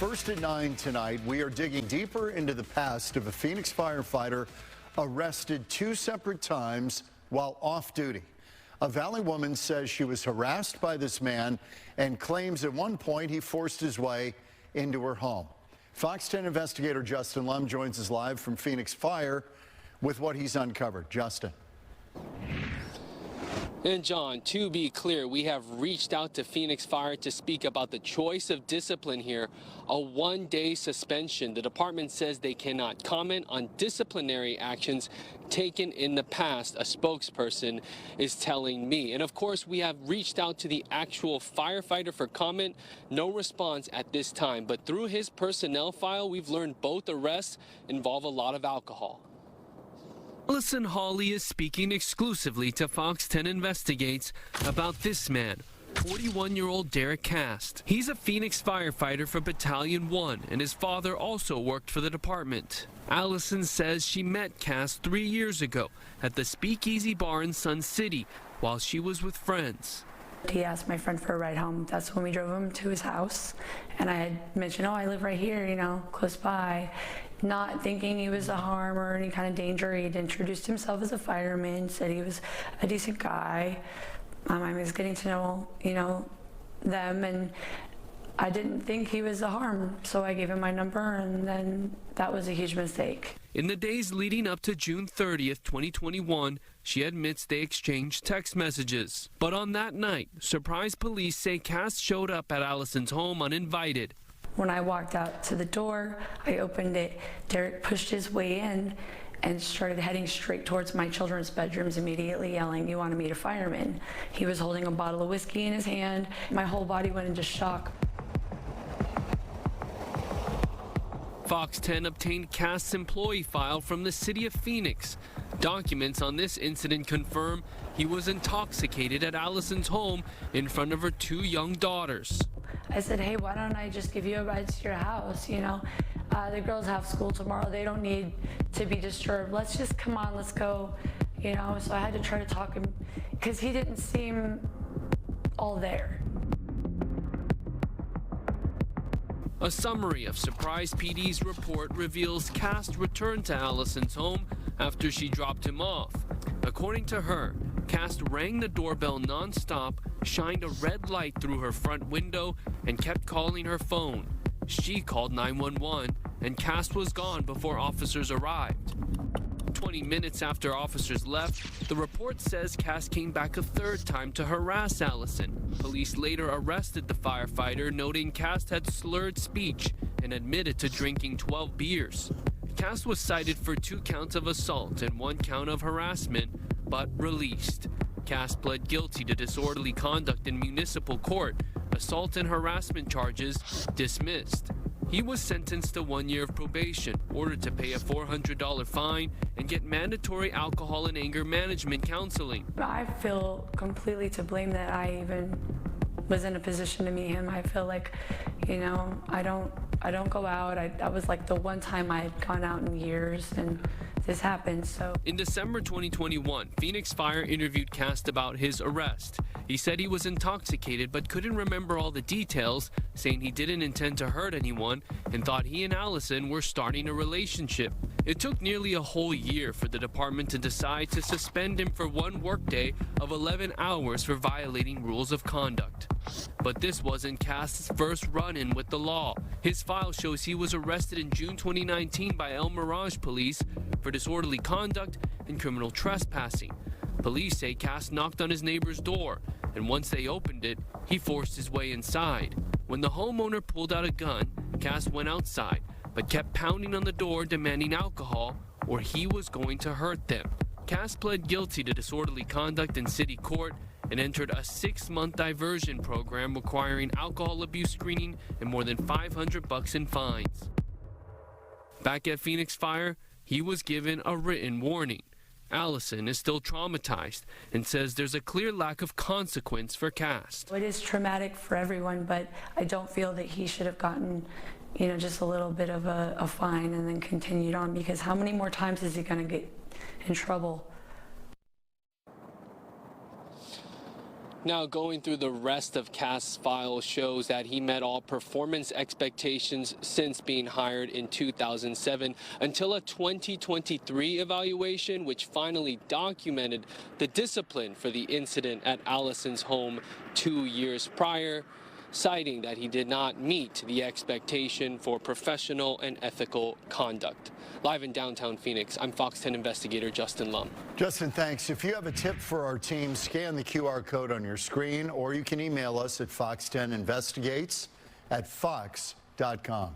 First at 9 tonight, we are digging deeper into the past of a Phoenix firefighter arrested 2 separate times while off duty. A Valley woman says she was harassed by this man and claims at one point he forced his way into her home. Fox 10 investigator Justin Lum joins us live from Phoenix Fire with what he's uncovered. Justin. And John, to be clear, we have reached out to Phoenix Fire to speak about the choice of discipline here, a 1-day suspension. The department says they cannot comment on disciplinary actions taken in the past, a spokesperson is telling me. And of course, we have reached out to the actual firefighter for comment. No response at this time, but through his personnel file, we've learned both arrests involve a lot of alcohol. Allison Hawley is speaking exclusively to Fox 10 Investigates about this man, 41-year-old Derek Cast. He's a Phoenix firefighter for Battalion 1, and his father also worked for the department. Allison says she met Cast 3 years ago at the Speakeasy Bar in Sun City while she was with friends. He asked my friend for a ride home. That's when we drove him to his house. And I had mentioned, oh, I live right here, you know, close by. Not thinking he was a harm or any kind of danger. He'd introduced himself as a fireman, said he was a decent guy. I was getting to know, you know, them, and I didn't think he was a harm. So I gave him my number, and then that was a huge mistake. In the days leading up to June 30th, 2021, she admits they exchanged text messages. But on that night, surprise police say Cass showed up at Allison's home uninvited. When I walked out to the door, I opened it. Derek pushed his way in and started heading straight towards my children's bedrooms, immediately yelling, "You want to meet a fireman?" He was holding a bottle of whiskey in his hand. My whole body went into shock. Fox 10 obtained Cast's employee file from the city of Phoenix. Documents on this incident confirm he was intoxicated at Allison's home in front of her 2 young daughters. I said, hey, why don't I just give you a ride to your house? You know, the girls have school tomorrow. They don't need to be disturbed. Let's just come on, let's go. You know, so I had to try to talk him because he didn't seem all there. A summary of Surprise PD's report reveals Cast returned to Allison's home after she dropped him off. According to her, Cast rang the doorbell nonstop, shined a red light through her front window, and kept calling her phone. She called 911, and Cast was gone before officers arrived. 20 minutes after officers left, the report says Cast came back a 3rd time to harass Allison. Police later arrested the firefighter, noting Cast had slurred speech and admitted to drinking 12 beers. Cast was cited for 2 counts of assault and 1 count of harassment, but released. Cast pled guilty to disorderly conduct in municipal court, assault and harassment charges dismissed. He was sentenced to 1 year of probation, ordered to pay a $400 fine, and get mandatory alcohol and anger management counseling. I feel completely to blame that I even was in a position to meet him. I feel like, you know, I don't go out. That was like the one time I had gone out in years, and this happened. So in December 2021, Phoenix Fire interviewed Cast about his arrest. He said he was intoxicated but couldn't remember all the details, saying he didn't intend to hurt anyone and thought he and Allison were starting a relationship. It took nearly a whole year for the department to decide to suspend him for 1 workday of 11 hours for violating rules of conduct. But this wasn't Cast's first run-in with the law. His file shows he was arrested in June 2019 by El Mirage police for disorderly conduct and criminal trespassing. Police say Cast knocked on his neighbor's door, and once they opened it, he forced his way inside. When the homeowner pulled out a gun, Cast went outside, but kept pounding on the door demanding alcohol, or he was going to hurt them. Cast pled guilty to disorderly conduct in city court and entered a 6-month diversion program requiring alcohol abuse screening and more than $500 in fines. Back at Phoenix Fire, he was given a written warning. Allison is still traumatized and says there's a clear lack of consequence for Cast. it is traumatic for everyone, but I don't feel that he should have gotten, you know, just a little bit of a fine and then continued on, because how many more times is he going to get in trouble? Now, going through the rest of Cass's file shows that he met all performance expectations since being hired in 2007 until a 2023 evaluation, which finally documented the discipline for the incident at Allison's home 2 years prior, citing that he did not meet the expectation for professional and ethical conduct. Live in downtown Phoenix, I'm Fox 10 investigator Justin Lum. Justin, thanks. If you have a tip for our team, scan the QR code on your screen, or you can email us at fox10investigates@fox.com.